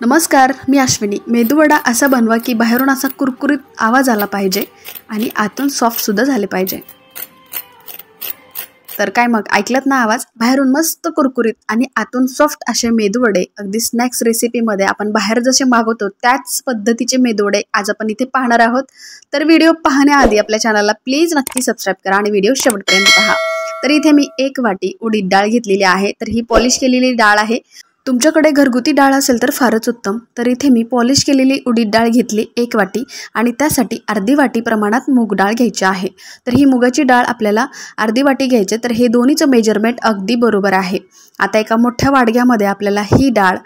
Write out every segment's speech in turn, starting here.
नमस्कार, मी अश्विनी। मेदूवडा असा बनवा की बाहेरून असा कुरकुरीत आवाज आला पाहिजे आणि आतून सॉफ्ट सुद्धा झाले पाहिजे। तर काय मग ऐकलत ना आवाज? बाहेरून मस्त कुरकुरीत आणि आतून सॉफ्ट असे मेदूवडे अगदी स्नॅक्स रेसिपीमध्ये आपण बाहेर जसे मागवतो त्याच पद्धतीचे मेदूवडे आज आपण इथे पाहणार आहोत। तर व्हिडिओ पाहण्याआधी आपल्या चॅनलला प्लीज नक्की सबस्क्राइब करा आणि व्हिडिओ शेवटपर्यंत पहा। तर इथे मी 1 वाटी उडीद डाळ घेतलेली आहे। तर ही पॉलिश केलेली डाळ आहे। तुमच्याकडे घरगुती डाळ असेल तर फारच उत्तम। तर इथे मी पॉलिश केलेली उडीद डाळ घेतली 1 वाटी आणि त्यासाठी अर्धी वाटी प्रमाणात मूग डाळ घ्यायची आहे। तर ही मुगाची डाळ आपल्याला अर्धी वाटी घ्यायची। तर हे दोन्हीचं मेजरमेंट अगदी बरोबर आहे। आता एका मोठ्या वाडग्यामध्ये आपल्याला ही डाळ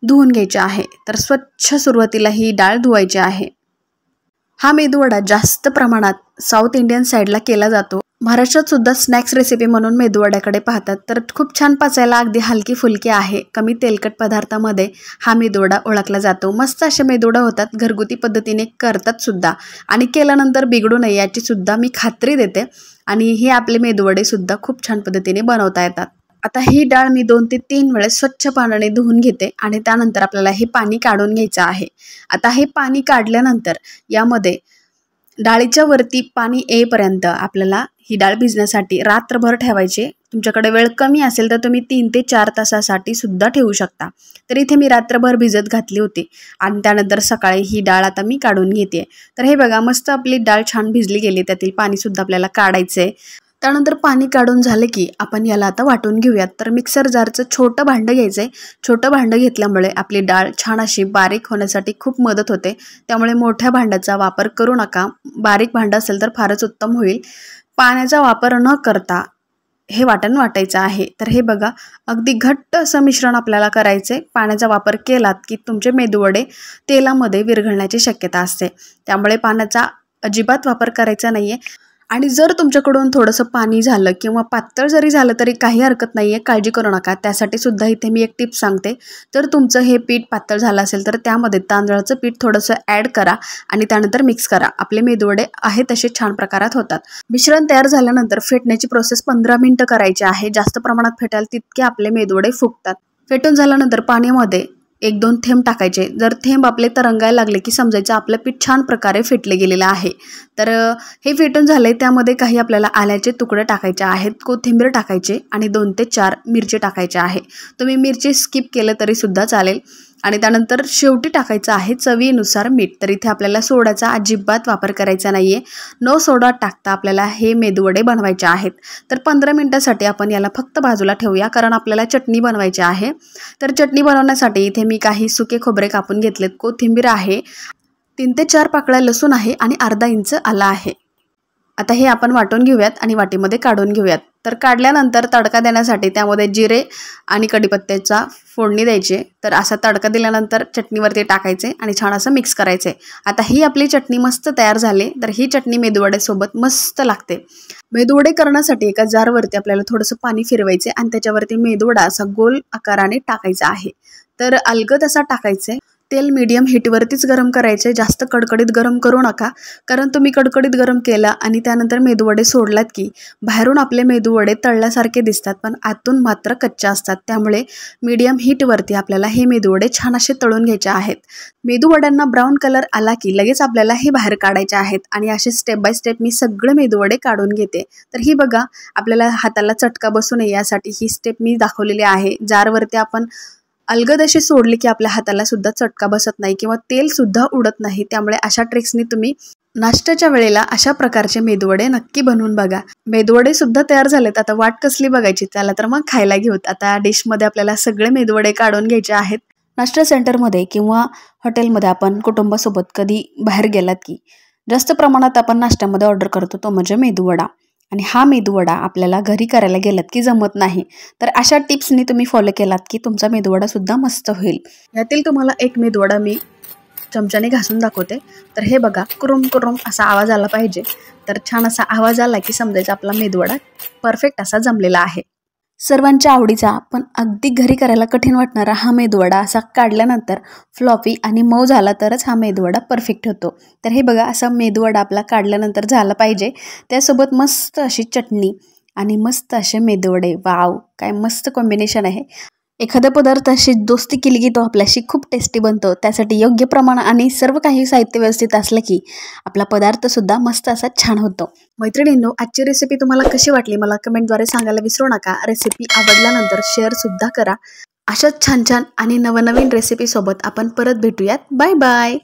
धुवून घ्यायची आहे। तर स्वच्छ सुरुवातीला ही डाळ धुवायची आहे। हा मेदूवडा जास्त प्रमाणात साऊथ इंडियन साइडला केला जातो। महाराष्ट्रात सुद्धा स्नॅक्स रेसिपी म्हणून मेदूवड्याकडे पाहतात। तर खूप छान पचायला अगदी हलकी फुलकी आहे। कमी तेलकट पदार्थामध्ये हा मेदूवडा ओळखला जातो। मस्त असे मेदूवडा होतात, घरगुती पद्धतीने करतात सुद्धा आणि केल्यानंतर बिघडू नये याची सुद्धा मी खात्री देते। आणि हे आपले मेदूवडे सुद्धा खूप छान पद्धतीने बनवता येतात। आता ही डाळ मी 2 ते 3 वेळेस स्वच्छ पाण्याने धुवून घेते आणि त्यानंतर आपल्याला हे पाणी काढून घ्यायचं आहे। आता हे पाणी काढल्यानंतर यामध्ये डाळीच्या वरती पाणी येईपर्यंत आपल्याला ही डाळ भिजण्यासाठी रात्रभर ठेवायची। तुमच्याकडे वेळ कमी असेल तर तुम्ही 3 ते 4 तासासाठी सुद्धा ठेवू शकता। तर इथे मी रात्रभर भिजत घातली होती आणि त्यानंतर सकाळी ही डाळ आता मी काढून घेते। तर हे बघा, मस्त आपली डाळ छान भिजली गेली, त्यातील पाणी सुद्धा आपल्याला काढायचंय। त्यानंतर पाणी काढून झाले की आपण याला आता वाटून घेऊयात। तर मिक्सर जारचं छोटं भांडं घ्यायचंय। छोटं भांडं घेतल्यामुळे आपली डाळ छान अशी बारीक होण्यासाठी खूप मदत होते। त्यामुळे मोठ्या भांड्याचा वापर करू नका, बारीक भांडं असेल तर फारच उत्तम होईल। पाण्याचा वापर न करता हे वाटण वाटायचं आहे। तर हे बघा, अगदी घट्ट असं मिश्रण आपल्याला करायचे। पाण्याचा वापर केलात की तुमचे मेदूवडे तेलामध्ये विरघळण्याची शक्यता असते, त्यामुळे पाण्याचा अजिबात वापर करायचा नाहीये। आणि जर तुमच्याकडून थोडंसं पाणी झालं किंवा पातळ जरी झालं तरी काही हरकत नाहीये, काळजी करू नका। त्यासाठी सुद्धा इथे मी एक टिप सांगते। जर तुमचं हे पीठ पातळ झालं असेल तर त्यामध्ये तांदळाचं पीठ थोडंसं ॲड करा आणि त्यानंतर मिक्स करा। आपले मेदूवडे आहे तसे छान प्रकारात होतात। मिश्रण तयार झाल्यानंतर फेटण्याची प्रोसेस 15 मिनिटं करायची आहे। जास्त प्रमाणात फेटाल तितके आपले मेदूवडे फुगतात। फेटून झाल्यानंतर पाण्यामध्ये 1-2 थेंब टाकायचे। जर थेंब आपले तरंगायला लागले की समजायचं आपलं पीठ छान प्रकारे फेटले गेलेलं आहे। तर हे फेटून झाले, त्यामध्ये काही आपल्याला आल्याचे तुकडे टाकायचे आहेत, कोथिंबीर टाकायचे आणि 2 ते 4 मिरची टाकायचे आहे। तुम्ही मिरची स्किप केलं तरी सुद्धा चालेल। आणि त्यानंतर शेवटी टाकायचं आहे चवीनुसार मीठ। तर इथे आपल्याला सोड्याचा अजिबात वापर करायचा नाहीये। न सोडा टाकता आपल्याला हे मेदूवडे बनवायचे आहेत। तर 15 मिनिटासाठी आपण याला फक्त बाजूला ठेवूया, कारण आपल्याला चटणी बनवायची आहे। तर चटणी बनवण्यासाठी इथे मी काही सुके खोबरे कापून घेतलेत, कोथिंबीर आहे, 3 ते 4 पाकळ्या लसूण आहे आणि अर्धा इंच आला आहे। आता हे आपण वाटून घेऊयात आणि वाटीमध्ये काढून घेऊयात। तर काढल्यानंतर तडका देण्यासाठी त्यामध्ये जिरे आणि कढीपत्त्याचा फोडणी द्यायची। तर असा तडका दिल्यानंतर चटणीवरती टाकायचे आणि छान असं मिक्स करायचे। आता ही आपली चटणी मस्त तयार झाली। तर ही चटणी मेदूवड्यासोबत मस्त लागते। मेदूवडे करण्यासाठी एका जारवरती आपल्याला थोडंसं पाणी फिरवायचे आणि त्याच्यावरती मेदूवडा असा गोल आकाराने टाकायचा आहे। तर अलगद असा टाकायचे। तेल मीडियम हीटवरतीच गरम करायचे, जास्त कडकडीत गरम करू नका, कारण तुम्ही कडकडीत गरम केला आणि त्यानंतर मेदूवडे सोडलात की बाहेरून आपले मेदूवडे तळल्यासारखे दिसतात पण आतून मात्र कच्चे असतात। त्यामुळे मीडियम हीटवरती आपल्याला हे मेदूवडे छान असे तळून घ्यायचे आहेत। मेदूवड्यांना ब्राऊन कलर आला की लगेच आपल्याला हे बाहेर काढायचे आहेत आणि असे स्टेप बाय स्टेप मी सगळे मेदूवडे काढून घेते। तर ही बघा, आपल्याला हाताला चटका बसू नये यासाठी ही स्टेप मी दाखवलेली आहे। जारवरती आपण अलगद अशी सोडली की आपल्या हाताला सुद्धा चटका बसत नाही किंवा तेल सुद्धा उडत नाही। त्यामुळे अशा ट्रिक्सनी तुम्ही नाश्त्याच्या वेळेला अशा प्रकारचे मेदूवडे नक्की बनवून बघा। मेदूवडे सुद्धा तयार झालेत। आता वाट कसली बघायची, त्याला तर मग खायला घेऊत। आता डिशमध्ये आपल्याला सगळे मेदूवडे काढून घ्यायचे आहेत। नाश्ता सेंटरमध्ये किंवा हॉटेलमध्ये आपण कुटुंबासोबत कधी बाहेर गेलात की जास्त प्रमाणात आपण नाश्त्यामध्ये ऑर्डर करतो तो म्हणजे मेदूवडा। आणि हा मेदूवडा आपल्याला घरी करायला गेलात की जमत नाही। तर अशा टिप्सनी तुम्ही फॉलो केलात की तुमचा मेदूवडा सुद्धा मस्त होईल। यातील तुम्हाला एक मेदूवडा मी चमच्याने घासून दाखवते। तर हे बघा, कुरुम कुरुम असा आवाज आला पाहिजे। तर छान असा आवाज आला की समजायचं आपला मेदूवडा परफेक्ट असा जमलेला आहे। सर्वांच्या आवडीचा पण अगदी घरी करायला कठीण वाटणारा हा मेदूवडा असा काढल्यानंतर फ्लॉफी आणि मऊ झाला तरच हा मेदूवडा परफेक्ट होतो। तर हे बघा, असा मेदूवडा आपला काढल्यानंतर झाला पाहिजे। त्यासोबत मस्त अशी चटणी आणि मस्त असे मेदूवडे, वाव काय मस्त कॉम्बिनेशन आहे। एखाद्या पदार्थाशी दोस्ती केली की तो आपल्याशी खूप टेस्टी बनतो. त्यासाठी योग्य प्रमाण आणि सर्व काही साहित्य व्यवस्थित असलं की आपला पदार्थ सुद्धा मस्त असा छान होतो. मैत्रिणींनो, आजची रेसिपी तुम्हाला कशी वाटली मला कमेंटद्वारे सांगायला विसरू नका. रेसिपी आवडल्यानंतर शेअर सुद्धा करा. अशाच छान छान आणि नवनवीन रेसिपी सोबत आपण परत भेटूयात. Bye bye.